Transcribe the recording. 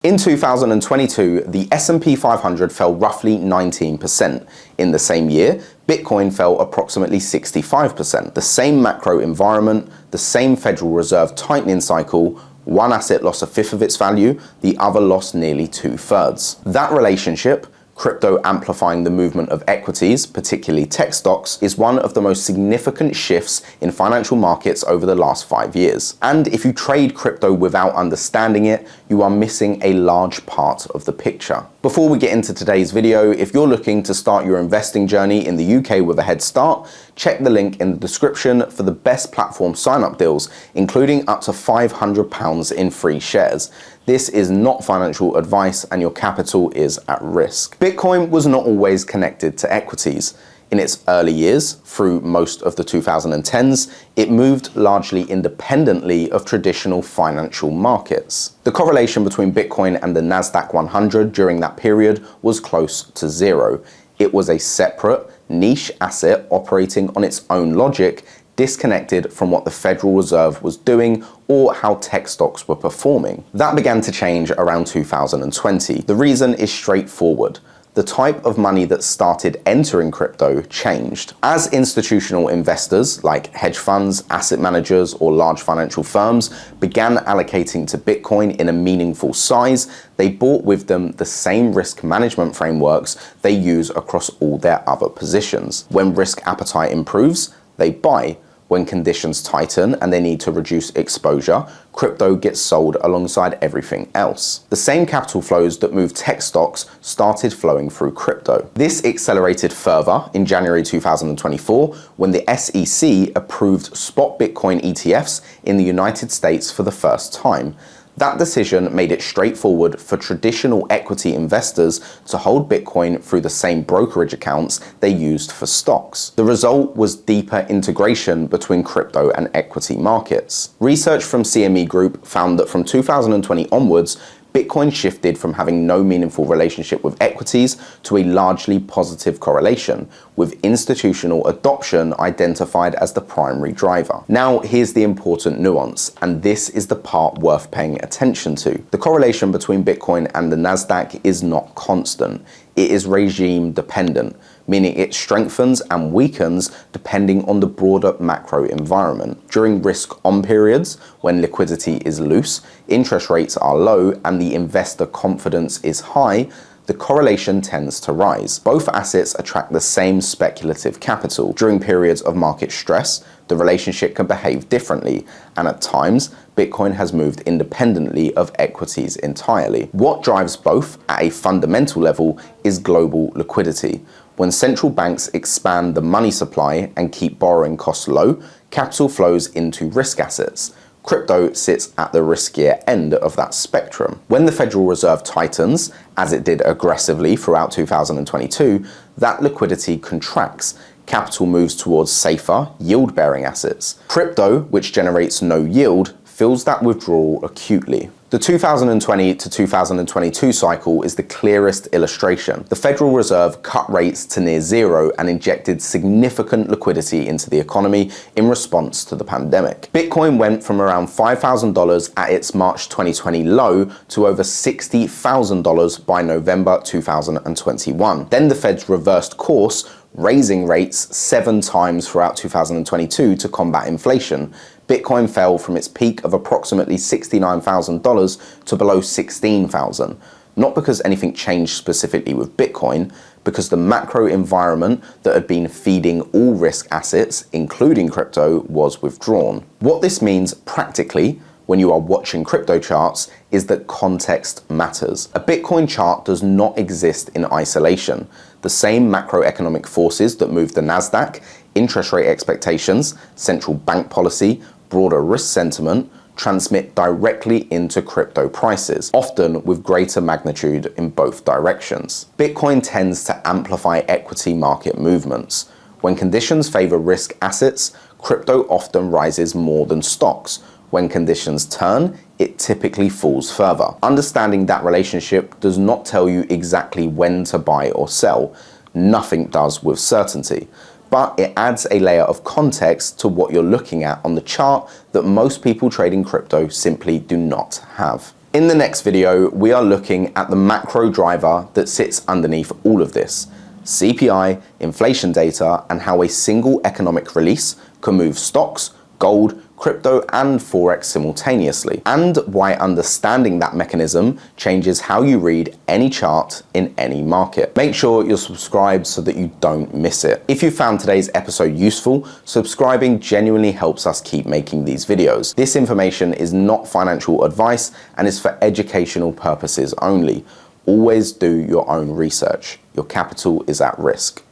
In 2022, the S&P 500 fell roughly 19%. In the same year, Bitcoin fell approximately 65%. The same macro environment, the same Federal Reserve tightening cycle, one asset lost a fifth of its value, the other lost nearly 2/3. That relationship, crypto amplifying the movement of equities, particularly tech stocks, is one of the most significant shifts in financial markets over the last 5 years. And if you trade crypto without understanding it, you are missing a large part of the picture. Before we get into today's video, if you're looking to start your investing journey in the UK with a head start, check the link in the description for the best platform sign-up deals, including up to £500 in free shares. This is not financial advice and your capital is at risk. Bitcoin was not always connected to equities. In its early years, through most of the 2010s, it moved largely independently of traditional financial markets. The correlation between Bitcoin and the Nasdaq 100 during that period was close to zero. It was a separate, niche asset operating on its own logic, disconnected from what the Federal Reserve was doing or how tech stocks were performing. That began to change around 2020. The reason is straightforward. The type of money that started entering crypto changed. As institutional investors like hedge funds, asset managers, or large financial firms began allocating to Bitcoin in a meaningful size, they brought with them the same risk management frameworks they use across all their other positions. When risk appetite improves, they buy. When conditions tighten and they need to reduce exposure, crypto gets sold alongside everything else. The same capital flows that moved tech stocks started flowing through crypto. This accelerated further in January 2024 when the SEC approved spot Bitcoin ETFs in the United States for the first time. That decision made it straightforward for traditional equity investors to hold Bitcoin through the same brokerage accounts they used for stocks. The result was deeper integration between crypto and equity markets. Research from CME Group found that from 2020 onwards, Bitcoin shifted from having no meaningful relationship with equities to a largely positive correlation, with institutional adoption identified as the primary driver. Now, here's the important nuance, and this is the part worth paying attention to. The correlation between Bitcoin and the Nasdaq is not constant. It is regime dependent, meaning it strengthens and weakens depending on the broader macro environment. During risk-on periods, when liquidity is loose, interest rates are low, and the investor confidence is high, the correlation tends to rise. Both assets attract the same speculative capital. During periods of market stress, the relationship can behave differently, and at times, Bitcoin has moved independently of equities entirely. What drives both at a fundamental level is global liquidity. When central banks expand the money supply and keep borrowing costs low, capital flows into risk assets. Crypto sits at the riskier end of that spectrum. When the Federal Reserve tightens, as it did aggressively throughout 2022, that liquidity contracts. Capital moves towards safer, yield-bearing assets. Crypto, which generates no yield, feels that withdrawal acutely. The 2020 to 2022 cycle is the clearest illustration. The Federal Reserve cut rates to near zero and injected significant liquidity into the economy in response to the pandemic. Bitcoin went from around $5,000 at its March 2020 low to over $60,000 by November 2021. Then the Feds reversed course, raising rates 7 times throughout 2022 to combat inflation. Bitcoin fell from its peak of approximately $69,000 to below $16,000. Not because anything changed specifically with Bitcoin, because the macro environment that had been feeding all risk assets, including crypto, was withdrawn. What this means practically when you are watching crypto charts is that context matters. A Bitcoin chart does not exist in isolation. The same macroeconomic forces that move the Nasdaq, interest rate expectations, central bank policy, broader risk sentiment, transmit directly into crypto prices, often with greater magnitude in both directions. Bitcoin tends to amplify equity market movements. When conditions favor risk assets, crypto often rises more than stocks. When conditions turn, it typically falls further. Understanding that relationship does not tell you exactly when to buy or sell. Nothing does with certainty. But it adds a layer of context to what you're looking at on the chart that most people trading crypto simply do not have. In the next video, we are looking at the macro driver that sits underneath all of this: CPI, inflation data, and how a single economic release can move stocks, gold, crypto, and Forex simultaneously, and why understanding that mechanism changes how you read any chart in any market. Make sure you're subscribed so that you don't miss it. If you found today's episode useful, subscribing genuinely helps us keep making these videos. This information is not financial advice and is for educational purposes only. Always do your own research. Your capital is at risk.